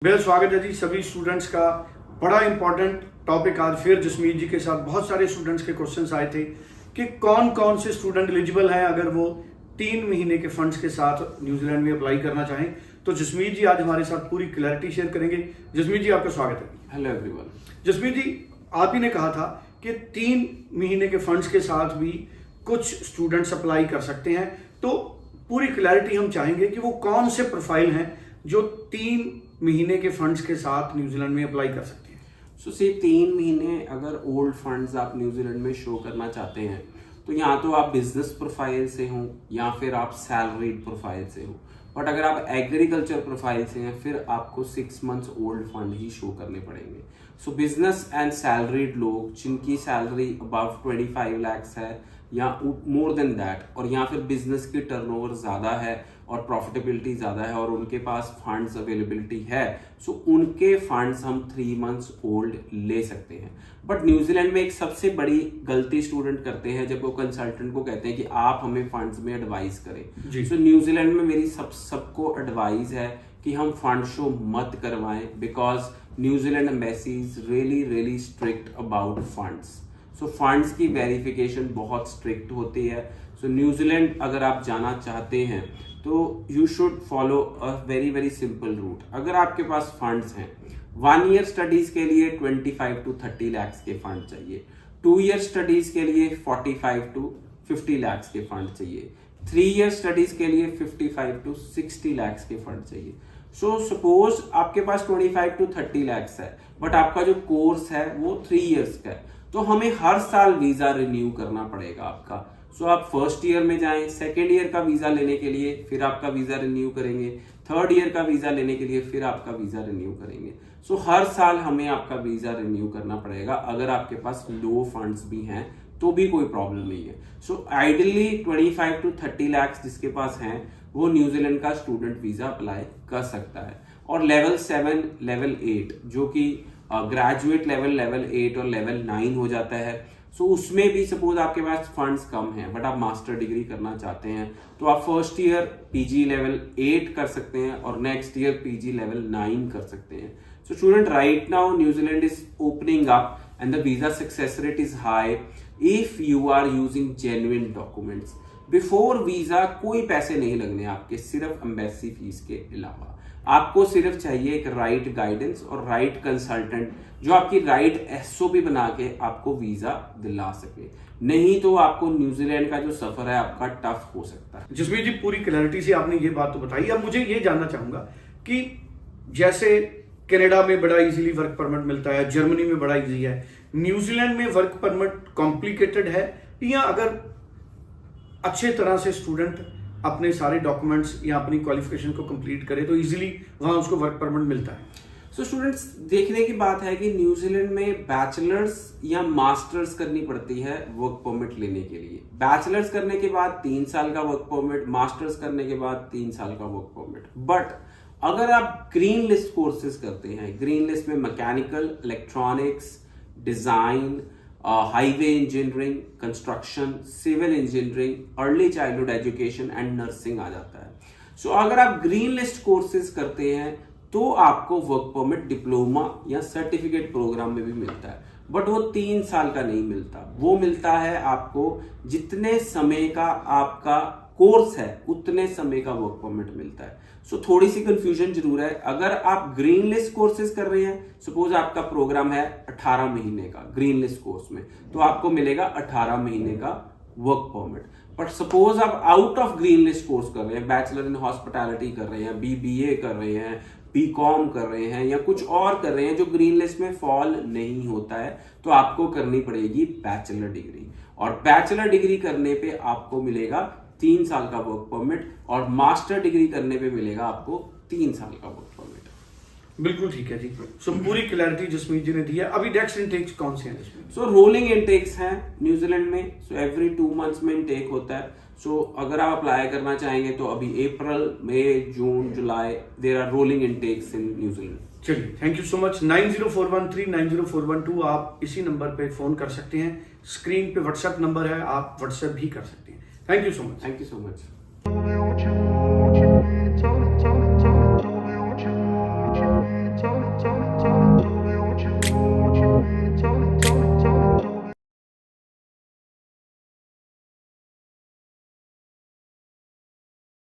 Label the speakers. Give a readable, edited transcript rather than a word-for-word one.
Speaker 1: बेहद स्वागत है जी सभी स्टूडेंट्स का। बड़ा इंपॉर्टेंट टॉपिक आज फिर जसमीत जी के साथ। बहुत सारे स्टूडेंट्स के क्वेश्चंस आए थे कि कौन कौन से स्टूडेंट एलिजिबल हैं अगर वो 3 महीने के फंड्स के साथ न्यूजीलैंड में अप्लाई करना चाहें। तो जसमीत जी आज हमारे साथ पूरी क्लैरिटी शेयर करेंगे। जसमीत जी आपका स्वागत है।
Speaker 2: Hello everyone.
Speaker 1: जसमीत जी आप ही ने कहा था कि 3 महीने के फंड्स के साथ भी कुछ स्टूडेंट्स अप्लाई कर सकते हैं, तो पूरी क्लैरिटी हम चाहेंगे कि वो कौन से प्रोफाइल हैं जो 3 महीने के फंड्स के साथ न्यूजीलैंड में अप्लाई कर सकते हैं।
Speaker 2: सो 3 महीने अगर ओल्ड फंड्स आप न्यूजीलैंड में शो करना चाहते हैं तो यहाँ तो आप बिजनेस प्रोफाइल से हो या फिर आप सैलरीड प्रोफाइल से हो, बट अगर आप एग्रीकल्चर प्रोफाइल से हैं फिर आपको 6 मंथ्स ओल्ड फंड ही शो करने पड़ेंगे। सो बिजनेस एंड सैलरीड लोग जिनकी सैलरी अबव 25 लाख है या मोर देन दैट, और या फिर बिजनेस की टर्नओवर ज़्यादा है और प्रॉफिटेबिलिटी ज़्यादा है और उनके पास फंड्स अवेलेबिलिटी है, सो उनके फंड्स हम 3 मंथ्स ओल्ड ले सकते हैं। बट न्यूजीलैंड में एक सबसे बड़ी गलती स्टूडेंट करते हैं जब वो कंसल्टेंट को कहते हैं कि आप हमें फंड्स में एडवाइस करें। सो न्यूजीलैंड में मेरी सबको एडवाइस है कि हम फंड शो मत करवाएं, because New Zealand embassy is really strict about funds. So funds की वेरिफिकेशन बहुत स्ट्रिक्ट होती है। सो न्यूजीलैंड अगर आप जाना चाहते हैं तो you should follow a very simple route. अगर आपके पास फंड्स हैं, 1 ईयर स्टडीज के लिए 25 to 30 लाख के फंड चाहिए, 2 ईयर स्टडीज के लिए 45 to 50 लाख के फंड चाहिए, 3 ईयर स्टडीज के लिए 55 to 60 लाख के फंड चाहिए। सो सपोज आपके पास 25 to 30 लाख है, बट आपका जो कोर्स है वो 3 ईयर्स का है, तो हमें हर साल वीजा रिन्यू करना पड़ेगा आपका। सो आप फर्स्ट ईयर में जाएं, सेकेंड ईयर का वीजा लेने के लिए फिर आपका वीजा रिन्यू करेंगे, थर्ड ईयर का वीजा लेने के लिए फिर आपका वीजा रिन्यू करेंगे। सो हर साल हमें आपका वीजा रिन्यू करना पड़ेगा। अगर आपके पास लो फंड्स भी हैं तो भी कोई प्रॉब्लम नहीं है। सो आइडियली 25 to 30 लाख जिसके पास हैं वो न्यूजीलैंड का स्टूडेंट वीजा अप्लाई कर सकता है। और लेवल 7, लेवल 8 जो कि ग्रेजुएट लेवल 8 और लेवल 9 हो जाता है। सो उसमें भी सपोज आपके पास फंड्स कम हैं बट आप मास्टर डिग्री करना चाहते हैं तो आप फर्स्ट ईयर पीजी लेवल 8 कर सकते हैं और नेक्स्ट ईयर पीजी लेवल 9 कर सकते हैं। So student, right now New Zealand is opening up and the visa success rate is high if you are using genuine documents. Before visa कोई पैसे नहीं लगने आपके, सिर्फ एम्बेसी फीस के अलावा। आपको सिर्फ चाहिए एक राइट गाइडेंस और राइट कंसल्टेंट जो आपकी राइट एसओपी बना के आपको वीजा दिला सके, नहीं तो आपको न्यूजीलैंड का जो सफर है आपका टफ हो सकता है।
Speaker 1: जसमीत जी पूरी क्लैरिटी से आपने ये बात तो बताई। अब मुझे ये जानना चाहूंगा कि जैसे कनाडा में बड़ा इजीली वर्क परमिट मिलता है, जर्मनी में बड़ा इजी है, न्यूजीलैंड में वर्क परमिट कॉम्प्लिकेटेड है, या अगर अच्छे तरह से स्टूडेंट अपने सारे डॉक्यूमेंट्स या अपनी क्वालिफिकेशन को कंप्लीट करे तो इजीली वहां उसको वर्क परमिट मिलता है।
Speaker 2: सो स्टूडेंट्स, देखने की बात है कि न्यूजीलैंड में बैचलर्स या मास्टर्स करनी पड़ती है वर्क परमिट लेने के लिए। बैचलर्स करने के बाद 3 साल का वर्क परमिट, मास्टर्स करने के बाद 3 साल का वर्क परमिट। बट अगर आप ग्रीन लिस्ट कोर्सेज करते हैं, ग्रीन लिस्ट में mechanical, electronics, design, highway engineering, construction, civil engineering, early childhood education and nursing आ जाता है। सो अगर आप ग्रीन लिस्ट कोर्सेज करते हैं तो आपको वर्क परमिट डिप्लोमा या सर्टिफिकेट प्रोग्राम में भी मिलता है, बट वो 3 साल का नहीं मिलता। वो मिलता है आपको जितने समय का आपका कोर्स है उतने समय का वर्क परमिट मिलता है। सो थोड़ी सी कंफ्यूजन जरूर है। अगर आप ग्रीन लिस्ट कोर्सेज कर रहे हैं, सपोज आपका प्रोग्राम है 18 महीने का ग्रीन लिस्ट कोर्स में, तो आपको मिलेगा 18 महीने का वर्क परमिट। बट सपोज आप out of green list course कर रहे हैं, बैचलर इन हॉस्पिटैलिटी कर रहे हैं, बीबीए कर रहे हैं, बीकॉम कर रहे हैं या कुछ और कर रहे हैं जो ग्रीन लिस्ट में फॉल नहीं होता है, तो आपको करनी पड़ेगी बैचलर डिग्री। और बैचलर डिग्री करने पे आपको मिलेगा 3 साल का वर्क परमिट और मास्टर डिग्री करने पे मिलेगा आपको 3 साल का वर्क परमिट।
Speaker 1: बिल्कुल ठीक है जी। सो पूरी क्लैरिटी जसमीत जी ने दी है। अभी नेक्स्ट इनटेक्स कौन से हैं?
Speaker 2: सो रोलिंग इनटेक्स हैं न्यूजीलैंड में। सो एवरी 2 मंथ्स में इनटेक होता है। सो अगर आप अप्लाई करना चाहेंगे तो अभी April, May, June, July there are rolling intakes in न्यूजीलैंड।
Speaker 1: Zealand, thank you so much. 9041390412 904112 आप इसी नंबर पे फोन कर सकते हैं। स्क्रीन पे व्हाट्सएप नंबर है, आप व्हाट्सएप भी कर सकते हैं। Thank you so much.
Speaker 2: Thank you so much.